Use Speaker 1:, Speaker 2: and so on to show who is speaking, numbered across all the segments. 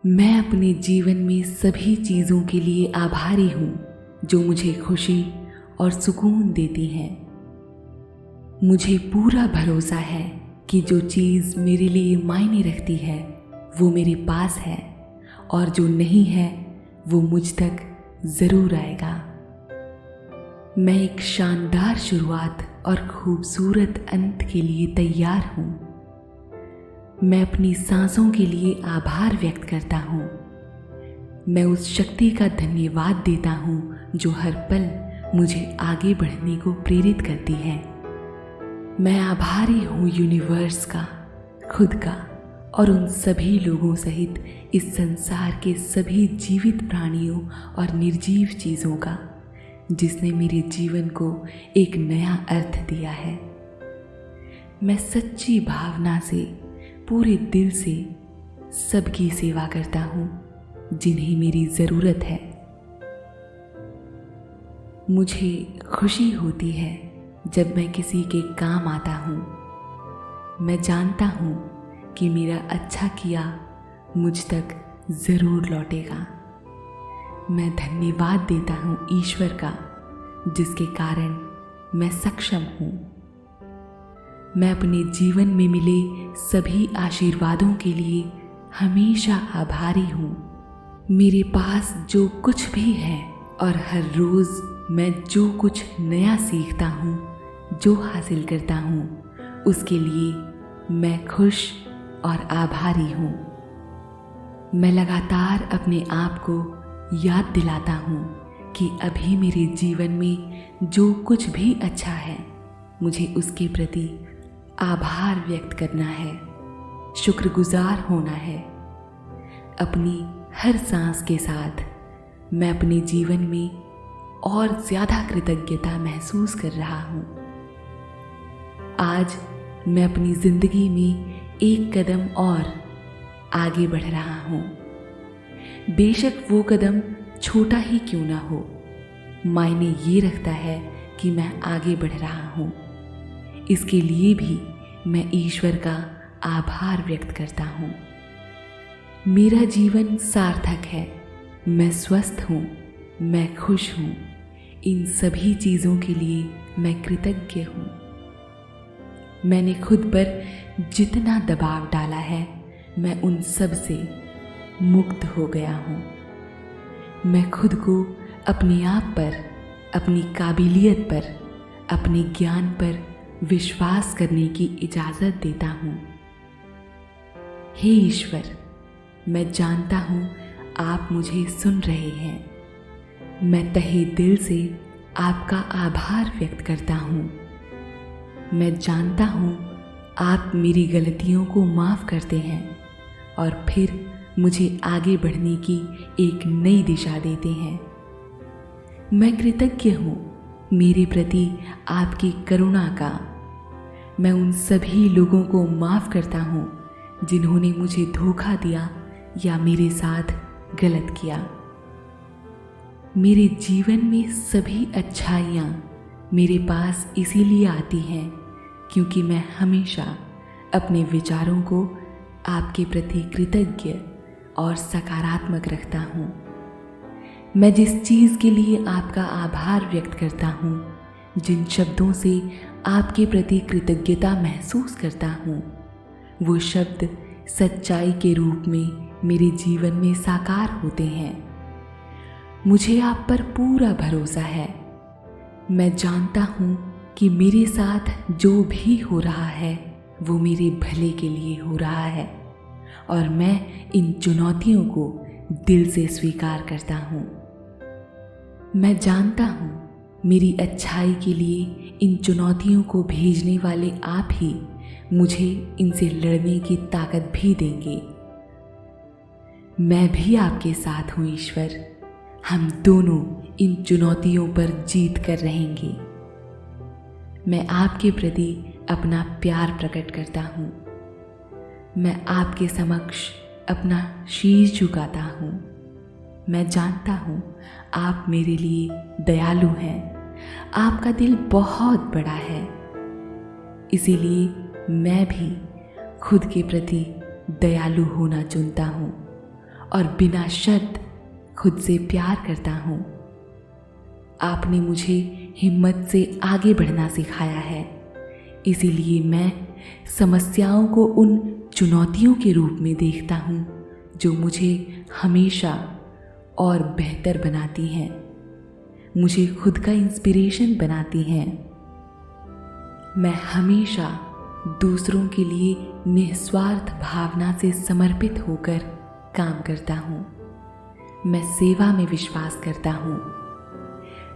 Speaker 1: मैं अपने जीवन में सभी चीज़ों के लिए आभारी हूँ जो मुझे खुशी और सुकून देती हैं। मुझे पूरा भरोसा है कि जो चीज़ मेरे लिए मायने रखती है वो मेरे पास है और जो नहीं है वो मुझ तक ज़रूर आएगा। मैं एक शानदार शुरुआत और खूबसूरत अंत के लिए तैयार हूँ। मैं अपनी सांसों के लिए आभार व्यक्त करता हूँ। मैं उस शक्ति का धन्यवाद देता हूँ जो हर पल मुझे आगे बढ़ने को प्रेरित करती है। मैं आभारी हूँ यूनिवर्स का, खुद का और उन सभी लोगों सहित इस संसार के सभी जीवित प्राणियों और निर्जीव चीज़ों का जिसने मेरे जीवन को एक नया अर्थ दिया है। मैं सच्ची भावना से पूरे दिल से सबकी सेवा करता हूँ जिन्हें मेरी ज़रूरत है। मुझे खुशी होती है जब मैं किसी के काम आता हूँ। मैं जानता हूँ कि मेरा अच्छा किया मुझ तक ज़रूर लौटेगा। मैं धन्यवाद देता हूँ ईश्वर का जिसके कारण मैं सक्षम हूँ। मैं अपने जीवन में मिले सभी आशीर्वादों के लिए हमेशा आभारी हूँ। मेरे पास जो कुछ भी है और हर रोज़ मैं जो कुछ नया सीखता हूँ, जो हासिल करता हूँ, उसके लिए मैं खुश और आभारी हूँ। मैं लगातार अपने आप को याद दिलाता हूँ कि अभी मेरे जीवन में जो कुछ भी अच्छा है मुझे उसके प्रति आभार व्यक्त करना है, शुक्रगुजार होना है। अपनी हर सांस के साथ मैं अपने जीवन में और ज़्यादा कृतज्ञता महसूस कर रहा हूँ। आज मैं अपनी ज़िंदगी में एक कदम और आगे बढ़ रहा हूँ। बेशक वो कदम छोटा ही क्यों ना हो, मायने ये रखता है कि मैं आगे बढ़ रहा हूँ। इसके लिए भी मैं ईश्वर का आभार व्यक्त करता हूँ। मेरा जीवन सार्थक है, मैं स्वस्थ हूँ, मैं खुश हूँ। इन सभी चीज़ों के लिए मैं कृतज्ञ हूँ। मैंने खुद पर जितना दबाव डाला है मैं उन सब से मुक्त हो गया हूँ। मैं खुद को अपने आप पर, अपनी काबिलियत पर, अपने ज्ञान पर विश्वास करने की इजाज़त देता हूँ। हे ईश्वर, मैं जानता हूँ आप मुझे सुन रहे हैं। मैं तहे दिल से आपका आभार व्यक्त करता हूँ। मैं जानता हूँ आप मेरी गलतियों को माफ़ करते हैं और फिर मुझे आगे बढ़ने की एक नई दिशा देते हैं। मैं कृतज्ञ हूँ मेरे प्रति आपकी करुणा का। मैं उन सभी लोगों को माफ़ करता हूँ जिन्होंने मुझे धोखा दिया या मेरे साथ गलत किया। मेरे जीवन में सभी अच्छाइयाँ मेरे पास इसीलिए आती हैं क्योंकि मैं हमेशा अपने विचारों को आपके प्रति कृतज्ञ और सकारात्मक रखता हूँ। मैं जिस चीज़ के लिए आपका आभार व्यक्त करता हूँ, जिन शब्दों से आपके प्रति कृतज्ञता महसूस करता हूँ, वो शब्द सच्चाई के रूप में मेरे जीवन में साकार होते हैं। मुझे आप पर पूरा भरोसा है। मैं जानता हूँ कि मेरे साथ जो भी हो रहा है वो मेरे भले के लिए हो रहा है और मैं इन चुनौतियों को दिल से स्वीकार करता हूँ। मैं जानता हूँ मेरी अच्छाई के लिए इन चुनौतियों को भेजने वाले आप ही मुझे इनसे लड़ने की ताकत भी देंगे। मैं भी आपके साथ हूँ ईश्वर। हम दोनों इन चुनौतियों पर जीत कर रहेंगे। मैं आपके प्रति अपना प्यार प्रकट करता हूँ। मैं आपके समक्ष अपना शीश झुकाता हूँ। मैं जानता हूँ आप मेरे लिए दयालु हैं। आपका दिल बहुत बड़ा है। इसीलिए मैं भी खुद के प्रति दयालु होना चुनता हूँ और बिना शर्त खुद से प्यार करता हूँ। आपने मुझे हिम्मत से आगे बढ़ना सिखाया है, इसीलिए मैं समस्याओं को उन चुनौतियों के रूप में देखता हूँ जो मुझे हमेशा और बेहतर बनाती हैं, मुझे खुद का इंस्पिरेशन बनाती हैं। मैं हमेशा दूसरों के लिए निस्वार्थ भावना से समर्पित होकर काम करता हूँ। मैं सेवा में विश्वास करता हूँ।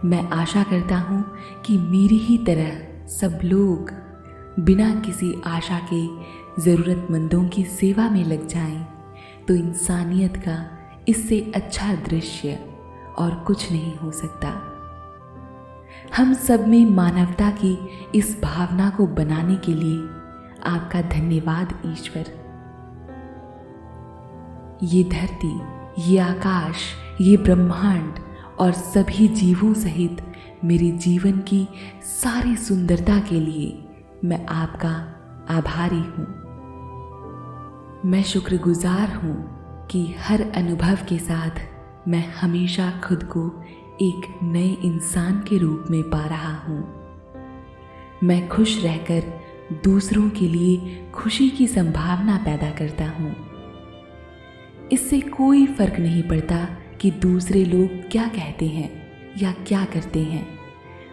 Speaker 1: मैं आशा करता हूँ कि मेरी ही तरह सब लोग बिना किसी आशा के ज़रूरतमंदों की सेवा में लग जाएं, तो इंसानियत का इससे अच्छा दृश्य और कुछ नहीं हो सकता। हम सब में मानवता की इस भावना को बनाने के लिए आपका धन्यवाद ईश्वर। ये धरती, ये आकाश, ये ब्रह्मांड और सभी जीवों सहित मेरे जीवन की सारी सुंदरता के लिए मैं आपका आभारी हूँ। मैं शुक्रगुजार हूँ कि हर अनुभव के साथ मैं हमेशा खुद को एक नए इंसान के रूप में पा रहा हूँ। मैं खुश रहकर दूसरों के लिए खुशी की संभावना पैदा करता हूँ। इससे कोई फर्क नहीं पड़ता कि दूसरे लोग क्या कहते हैं या क्या करते हैं।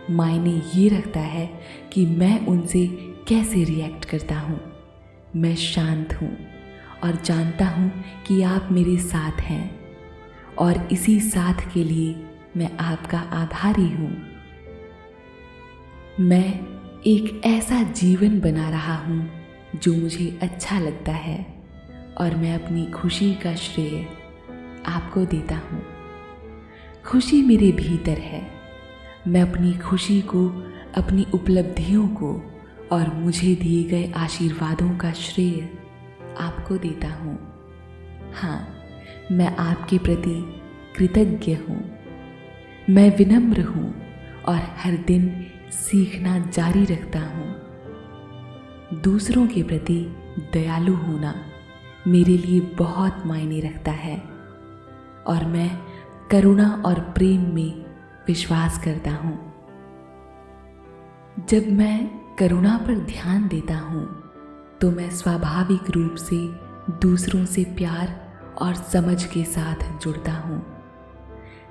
Speaker 1: मायने ये रखता है कि मैं उनसे कैसे रिएक्ट करता हूँ। मैं शांत हूँ और जानता हूँ कि आप मेरे साथ हैं, और इसी साथ के लिए मैं आपका आभारी हूँ। मैं एक ऐसा जीवन बना रहा हूँ जो मुझे अच्छा लगता है, और मैं अपनी खुशी का श्रेय आपको देता हूँ। खुशी मेरे भीतर है। मैं अपनी खुशी को, अपनी उपलब्धियों को और मुझे दिए गए आशीर्वादों का श्रेय आपको देता हूँ। हाँ, मैं आपके प्रति कृतज्ञ हूँ। मैं विनम्र हूँ और हर दिन सीखना जारी रखता हूँ। दूसरों के प्रति दयालु होना मेरे लिए बहुत मायने रखता है, और मैं करुणा और प्रेम में विश्वास करता हूँ। जब मैं करुणा पर ध्यान देता हूँ तो मैं स्वाभाविक रूप से दूसरों से प्यार और समझ के साथ जुड़ता हूँ।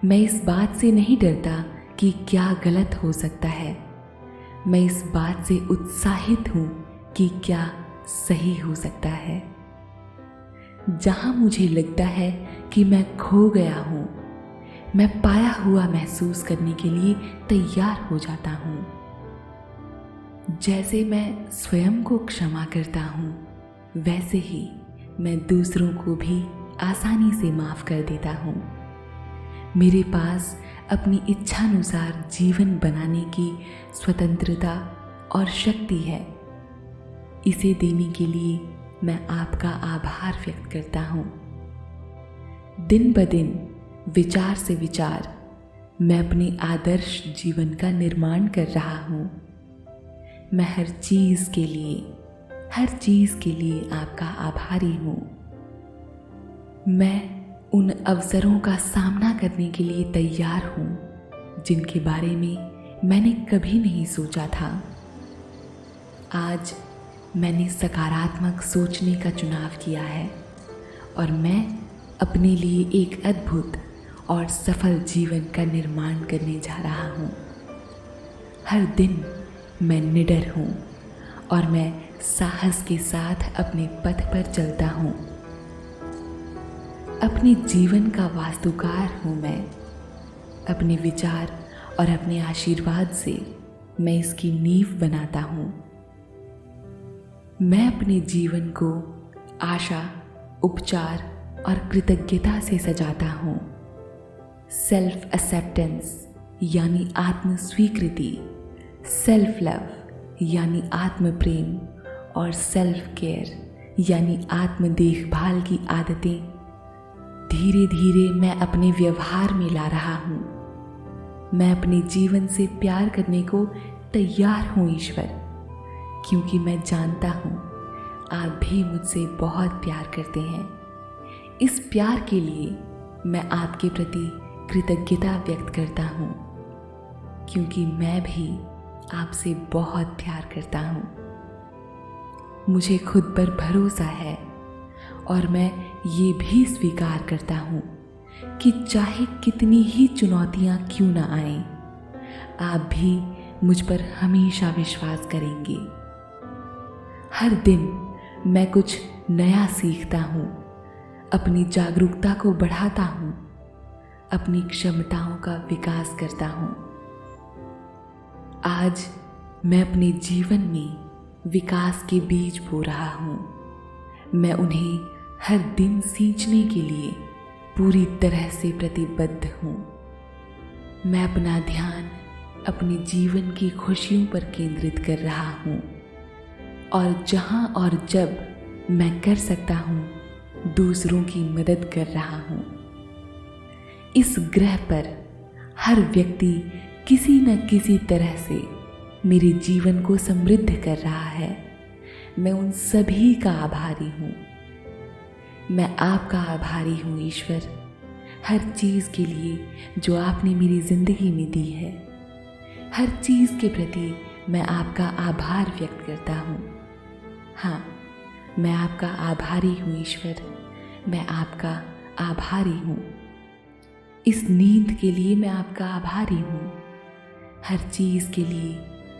Speaker 1: मैं इस बात से नहीं डरता कि क्या गलत हो सकता है। मैं इस बात से उत्साहित हूँ कि क्या सही हो सकता है। जहाँ मुझे लगता है कि मैं खो गया हूँ, मैं पाया हुआ महसूस करने के लिए तैयार हो जाता हूँ। जैसे मैं स्वयं को क्षमा करता हूँ, वैसे ही मैं दूसरों को भी आसानी से माफ़ कर देता हूँ। मेरे पास अपनी इच्छानुसार जीवन बनाने की स्वतंत्रता और शक्ति है। इसे देने के लिए मैं आपका आभार व्यक्त करता हूँ। दिन ब दिन, विचार से विचार, मैं अपने आदर्श जीवन का निर्माण कर रहा हूँ। मैं हर चीज़ के लिए आपका आभारी हूँ। मैं उन अवसरों का सामना करने के लिए तैयार हूँ जिनके बारे में मैंने कभी नहीं सोचा था। आज मैंने सकारात्मक सोचने का चुनाव किया है, और मैं अपने लिए एक अद्भुत और सफल जीवन का निर्माण करने जा रहा हूँ। हर दिन मैं निडर हूँ और मैं साहस के साथ अपने पथ पर चलता हूँ। अपने जीवन का वास्तुकार हूँ मैं। अपने विचार और अपने आशीर्वाद से मैं इसकी नींव बनाता हूँ। मैं अपने जीवन को आशा, उपचार और कृतज्ञता से सजाता हूँ। सेल्फ एक्सेप्टेंस यानी आत्म स्वीकृति, सेल्फ लव यानी आत्म प्रेम, और सेल्फ केयर यानी आत्म देखभाल की आदतें धीरे धीरे मैं अपने व्यवहार में ला रहा हूँ। मैं अपने जीवन से प्यार करने को तैयार हूँ ईश्वर, क्योंकि मैं जानता हूँ आप भी मुझसे बहुत प्यार करते हैं। इस प्यार के लिए मैं आपके प्रति कृतज्ञता व्यक्त करता हूँ, क्योंकि मैं भी आपसे बहुत प्यार करता हूँ। मुझे खुद पर भरोसा है और मैं ये भी स्वीकार करता हूँ कि चाहे कितनी ही चुनौतियाँ क्यों ना आएं, आप भी मुझ पर हमेशा विश्वास करेंगे। हर दिन मैं कुछ नया सीखता हूँ, अपनी जागरूकता को बढ़ाता हूँ, अपनी क्षमताओं का विकास करता हूँ। आज मैं अपने जीवन में विकास के बीज बो रहा हूँ। मैं उन्हें हर दिन सींचने के लिए पूरी तरह से प्रतिबद्ध हूँ। मैं अपना ध्यान अपने जीवन की खुशियों पर केंद्रित कर रहा हूँ और जहाँ और जब मैं कर सकता हूँ, दूसरों की मदद कर रहा हूँ। इस ग्रह पर हर व्यक्ति किसी न किसी तरह से मेरे जीवन को समृद्ध कर रहा है। मैं उन सभी का आभारी हूँ। मैं आपका आभारी हूँ ईश्वर, हर चीज़ के लिए जो आपने मेरी ज़िंदगी में दी है। हर चीज़ के प्रति मैं आपका आभार व्यक्त करता हूँ। हाँ, मैं आपका आभारी हूँ ईश्वर, मैं आपका आभारी हूँ। इस नींद के लिए मैं आपका आभारी हूँ। हर चीज़ के लिए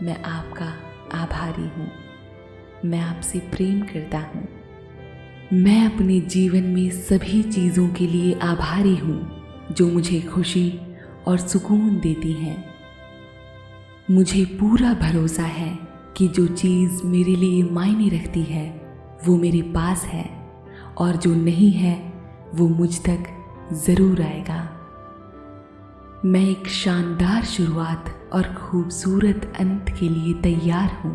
Speaker 1: मैं आपका आभारी हूँ। मैं आपसे प्रेम करता हूँ। मैं अपने जीवन में सभी चीज़ों के लिए आभारी हूँ जो मुझे खुशी और सुकून देती हैं। मुझे पूरा भरोसा है कि जो चीज़ मेरे लिए मायने रखती है वो मेरे पास है और जो नहीं है वो मुझ तक ज़रूर आएगा। मैं एक शानदार शुरुआत और खूबसूरत अंत के लिए तैयार हूँ।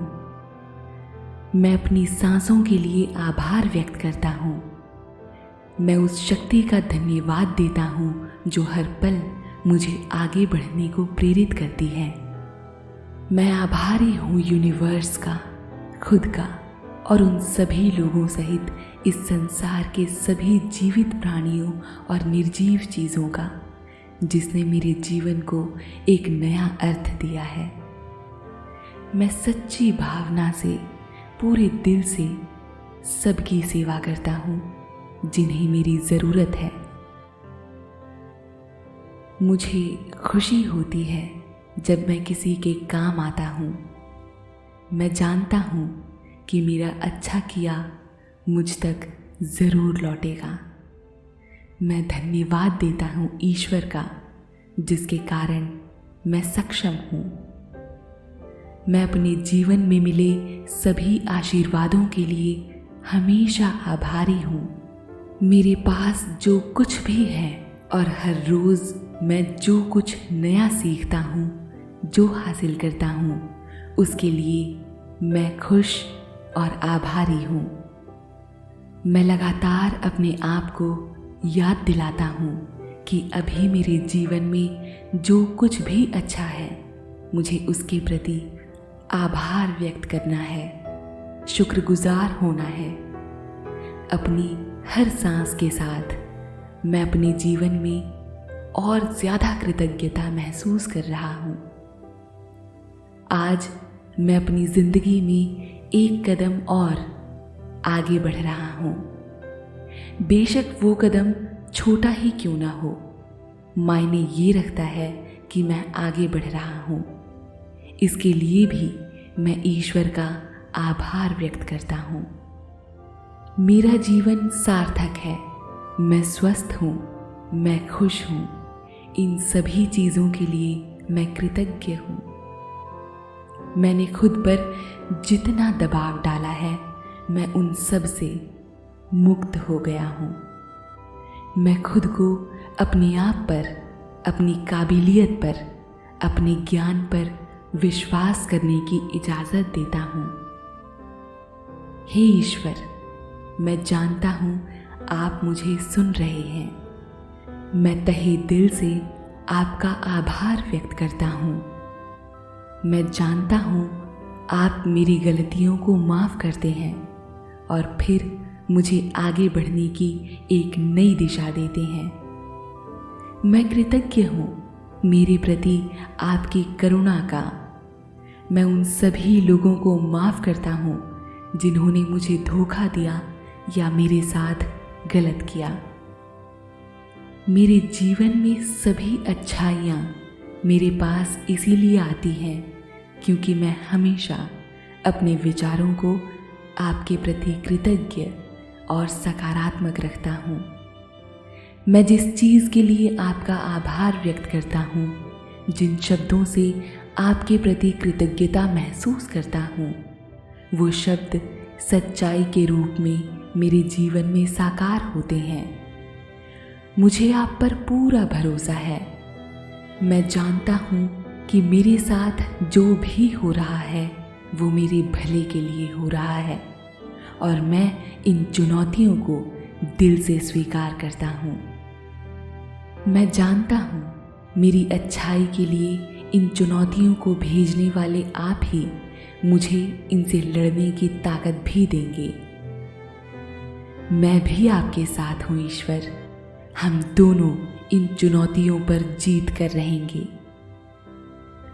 Speaker 1: मैं अपनी सांसों के लिए आभार व्यक्त करता हूँ। मैं उस शक्ति का धन्यवाद देता हूँ जो हर पल मुझे आगे बढ़ने को प्रेरित करती है। मैं आभारी हूँ यूनिवर्स का, खुद का और उन सभी लोगों सहित इस संसार के सभी जीवित प्राणियों और निर्जीव चीज़ों का, जिसने मेरे जीवन को एक नया अर्थ दिया है। मैं सच्ची भावना से, पूरे दिल से सबकी सेवा करता हूँ जिन्हें मेरी ज़रूरत है। मुझे खुशी होती है जब मैं किसी के काम आता हूँ। मैं जानता हूँ कि मेरा अच्छा किया मुझ तक ज़रूर लौटेगा। मैं धन्यवाद देता हूँ ईश्वर का, जिसके कारण मैं सक्षम हूँ। मैं अपने जीवन में मिले सभी आशीर्वादों के लिए हमेशा आभारी हूँ। मेरे पास जो कुछ भी है और हर रोज़ मैं जो कुछ नया सीखता हूँ, जो हासिल करता हूँ, उसके लिए मैं खुश और आभारी हूँ। मैं लगातार अपने आप को याद दिलाता हूँ कि अभी मेरे जीवन में जो कुछ भी अच्छा है, मुझे उसके प्रति आभार व्यक्त करना है, शुक्रगुजार होना है। अपनी हर सांस के साथ मैं अपने जीवन में और ज़्यादा कृतज्ञता महसूस कर रहा हूँ। आज मैं अपनी ज़िंदगी में एक कदम और आगे बढ़ रहा हूँ। बेशक वो कदम छोटा ही क्यों ना हो, मायने ये रखता है कि मैं आगे बढ़ रहा हूँ। इसके लिए भी मैं ईश्वर का आभार व्यक्त करता हूँ। मेरा जीवन सार्थक है, मैं स्वस्थ हूँ, मैं खुश हूँ। इन सभी चीज़ों के लिए मैं कृतज्ञ हूँ। मैंने खुद पर जितना दबाव डाला है, मैं उन सब से मुक्त हो गया हूँ। मैं खुद को अपने आप पर, अपनी काबिलियत पर, अपने ज्ञान पर विश्वास करने की इजाज़त देता हूँ। हे ईश्वर, मैं जानता हूँ आप मुझे सुन रहे हैं। मैं तहे दिल से आपका आभार व्यक्त करता हूँ। मैं जानता हूँ आप मेरी गलतियों को माफ़ करते हैं और फिर मुझे आगे बढ़ने की एक नई दिशा देते हैं। मैं कृतज्ञ हूँ मेरे प्रति आपकी करुणा का। मैं उन सभी लोगों को माफ़ करता हूँ जिन्होंने मुझे धोखा दिया या मेरे साथ गलत किया। मेरे जीवन में सभी अच्छाइयाँ मेरे पास इसीलिए आती हैं क्योंकि मैं हमेशा अपने विचारों को आपके प्रति कृतज्ञ और सकारात्मक रखता हूँ। मैं जिस चीज़ के लिए आपका आभार व्यक्त करता हूँ, जिन शब्दों से आपके प्रति कृतज्ञता महसूस करता हूँ, वो शब्द सच्चाई के रूप में मेरे जीवन में साकार होते हैं। मुझे आप पर पूरा भरोसा है। मैं जानता हूँ कि मेरे साथ जो भी हो रहा है वो मेरे भले के लिए हो रहा है और मैं इन चुनौतियों को दिल से स्वीकार करता हूँ। मैं जानता हूँ मेरी अच्छाई के लिए इन चुनौतियों को भेजने वाले आप ही मुझे इनसे लड़ने की ताकत भी देंगे। मैं भी आपके साथ हूँ ईश्वर। हम दोनों इन चुनौतियों पर जीत कर रहेंगे।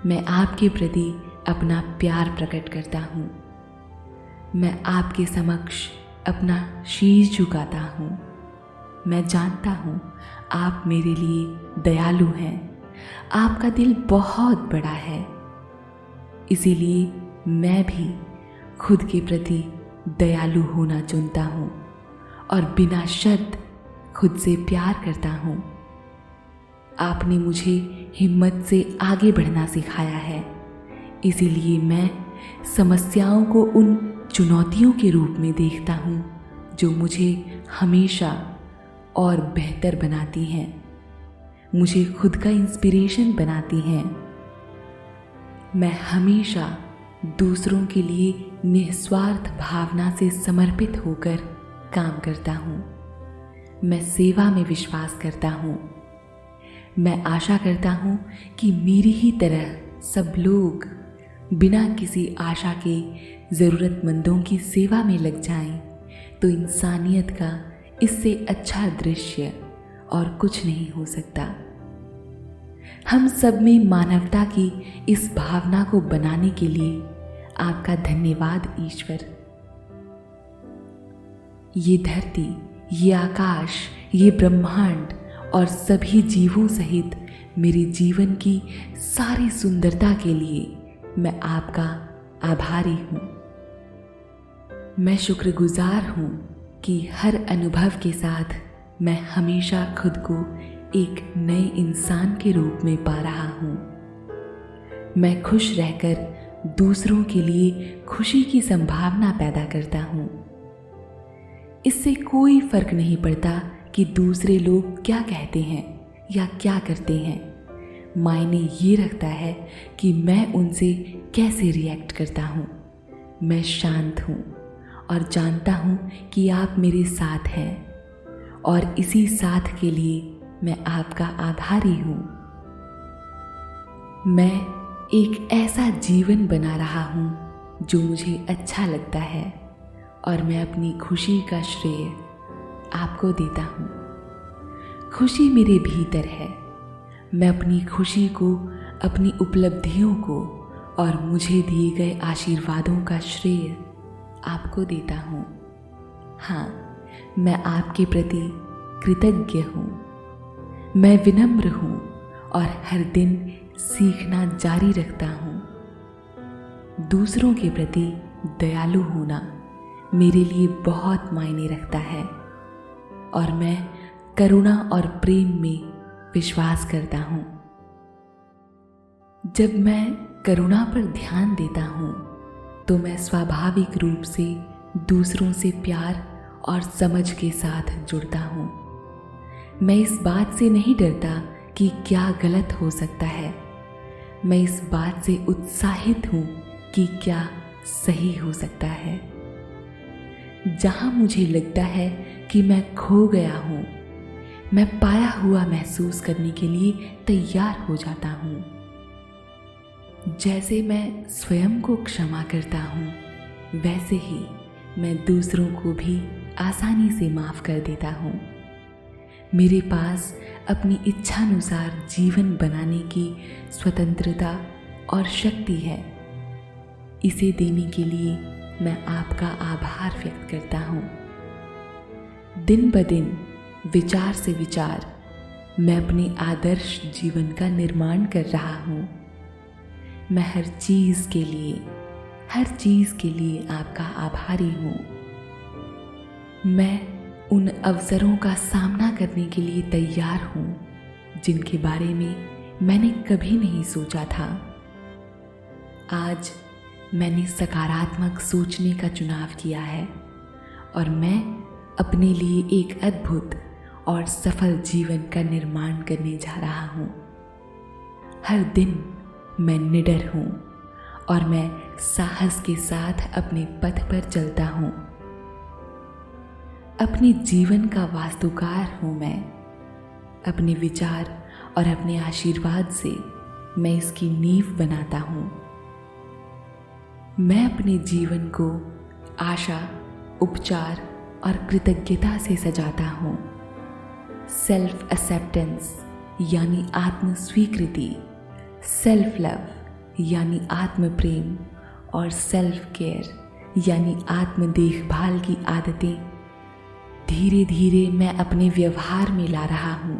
Speaker 1: मैं आपके प्रति अपना प्यार प्रकट करता हूँ। मैं आपके समक्ष अपना शीश झुकाता हूँ। मैं जानता हूँ आप मेरे लिए दयालु हैं। आपका दिल बहुत बड़ा है। इसीलिए मैं भी खुद के प्रति दयालु होना चुनता हूँ और बिना शर्त खुद से प्यार करता हूँ। आपने मुझे हिम्मत से आगे बढ़ना सिखाया है। इसीलिए मैं समस्याओं को उन चुनौतियों के रूप में देखता हूँ जो मुझे हमेशा और बेहतर बनाती हैं, मुझे खुद का इंस्पिरेशन बनाती हैं। मैं हमेशा दूसरों के लिए निस्वार्थ भावना से समर्पित होकर काम करता हूँ। मैं सेवा में विश्वास करता हूँ। मैं आशा करता हूँ कि मेरी ही तरह सब लोग बिना किसी आशा के ज़रूरतमंदों की सेवा में लग जाएं, तो इंसानियत का इससे अच्छा दृश्य और कुछ नहीं हो सकता। हम सब में मानवता की इस भावना को बनाने के लिए आपका धन्यवाद ईश्वर। ये धरती, ये आकाश, ये ब्रह्मांड और सभी जीवों सहित मेरे जीवन की सारी सुंदरता के लिए मैं आपका आभारी हूँ। मैं शुक्रगुजार हूँ कि हर अनुभव के साथ मैं हमेशा खुद को एक नए इंसान के रूप में पा रहा हूँ। मैं खुश रहकर दूसरों के लिए खुशी की संभावना पैदा करता हूँ। इससे कोई फर्क नहीं पड़ता कि दूसरे लोग क्या कहते हैं या क्या करते हैं। मायने ये रखता है कि मैं उनसे कैसे रिएक्ट करता हूँ। मैं शांत हूँ और जानता हूँ कि आप मेरे साथ हैं और इसी साथ के लिए मैं आपका आभारी हूँ। मैं एक ऐसा जीवन बना रहा हूँ जो मुझे अच्छा लगता है और मैं अपनी खुशी का श्रेय आपको देता हूँ। खुशी मेरे भीतर है। मैं अपनी खुशी को, अपनी उपलब्धियों को और मुझे दिए गए आशीर्वादों का श्रेय आपको देता हूँ। हाँ, मैं आपके प्रति कृतज्ञ हूँ। मैं विनम्र हूँ और हर दिन सीखना जारी रखता हूँ। दूसरों के प्रति दयालु होना मेरे लिए बहुत मायने रखता है और मैं करुणा और प्रेम में विश्वास करता हूँ। जब मैं करुणा पर ध्यान देता हूँ तो मैं स्वाभाविक रूप से दूसरों से प्यार और समझ के साथ जुड़ता हूँ। मैं इस बात से नहीं डरता कि क्या गलत हो सकता है। मैं इस बात से उत्साहित हूँ कि क्या सही हो सकता है। जहाँ मुझे लगता है कि मैं खो गया हूँ, मैं पाया हुआ महसूस करने के लिए तैयार हो जाता हूँ। जैसे मैं स्वयं को क्षमा करता हूँ, वैसे ही मैं दूसरों को भी आसानी से माफ़ कर देता हूँ। मेरे पास अपनी इच्छानुसार जीवन बनाने की स्वतंत्रता और शक्ति है। इसे देने के लिए मैं आपका आभार व्यक्त करता हूँ। दिन ब दिन, विचार से विचार, मैं अपने आदर्श जीवन का निर्माण कर रहा हूँ। मैं हर चीज़ के लिए आपका आभारी हूँ। मैं उन अवसरों का सामना करने के लिए तैयार हूँ जिनके बारे में मैंने कभी नहीं सोचा था। आज मैंने सकारात्मक सोचने का चुनाव किया है और मैं अपने लिए एक अद्भुत और सफल जीवन का निर्माण करने जा रहा हूँ। हर दिन मैं निडर हूँ और मैं साहस के साथ अपने पथ पर चलता हूँ। अपने जीवन का वास्तुकार हूँ मैं। अपने विचार और अपने आशीर्वाद से मैं इसकी नींव बनाता हूँ। मैं अपने जीवन को आशा, उपचार और कृतज्ञता से सजाता हूँ। सेल्फ एक्सेप्टेंस यानी आत्म स्वीकृति, सेल्फ लव यानी आत्म प्रेम और सेल्फ केयर यानी आत्म देखभाल की आदतें धीरे धीरे मैं अपने व्यवहार में ला रहा हूँ।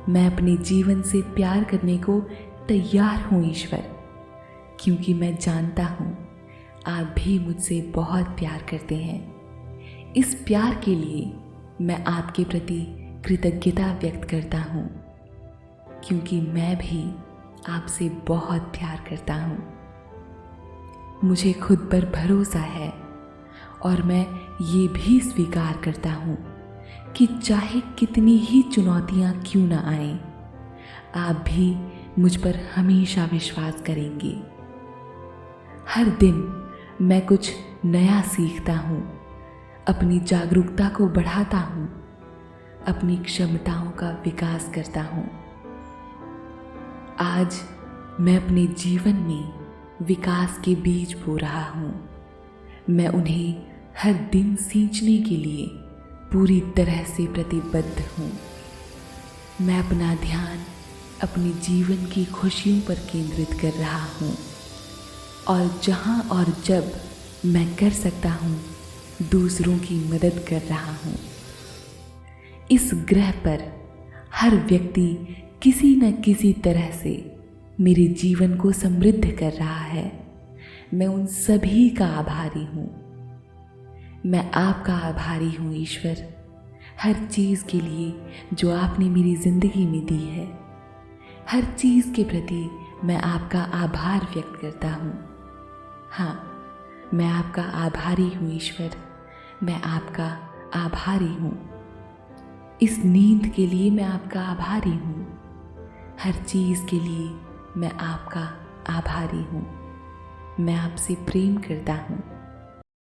Speaker 1: मैं अपने जीवन से प्यार करने को तैयार हूँ ईश्वर, क्योंकि मैं जानता हूँ आप भी मुझसे बहुत प्यार करते हैं। इस प्यार के लिए मैं आपके प्रति कृतज्ञता व्यक्त करता हूँ, क्योंकि मैं भी आपसे बहुत प्यार करता हूँ। मुझे खुद पर भरोसा है और मैं ये भी स्वीकार करता हूँ कि चाहे कितनी ही चुनौतियाँ क्यों न आएं, आप भी मुझ पर हमेशा विश्वास करेंगे। हर दिन मैं कुछ नया सीखता हूँ, अपनी जागरूकता को बढ़ाता हूँ, अपनी क्षमताओं का विकास करता हूँ। आज मैं अपने जीवन में विकास के बीज बो रहा हूँ। मैं उन्हें हर दिन सींचने के लिए पूरी तरह से प्रतिबद्ध हूँ। मैं अपना ध्यान अपने जीवन की खुशियों पर केंद्रित कर रहा हूँ और जहाँ और जब मैं कर सकता हूँ दूसरों की मदद कर रहा हूँ। इस ग्रह पर हर व्यक्ति किसी न किसी तरह से मेरे जीवन को समृद्ध कर रहा है। मैं उन सभी का आभारी हूँ। मैं आपका आभारी हूँ ईश्वर, हर चीज़ के लिए जो आपने मेरी ज़िंदगी में दी है। हर चीज़ के प्रति मैं आपका आभार व्यक्त करता हूँ। हाँ, मैं आपका आभारी हूँ ईश्वर, मैं आपका आभारी हूँ। इस नींद के लिए मैं आपका आभारी हूँ। हर चीज़ के लिए मैं आपका आभारी हूँ। मैं आपसे प्रेम करता हूँ।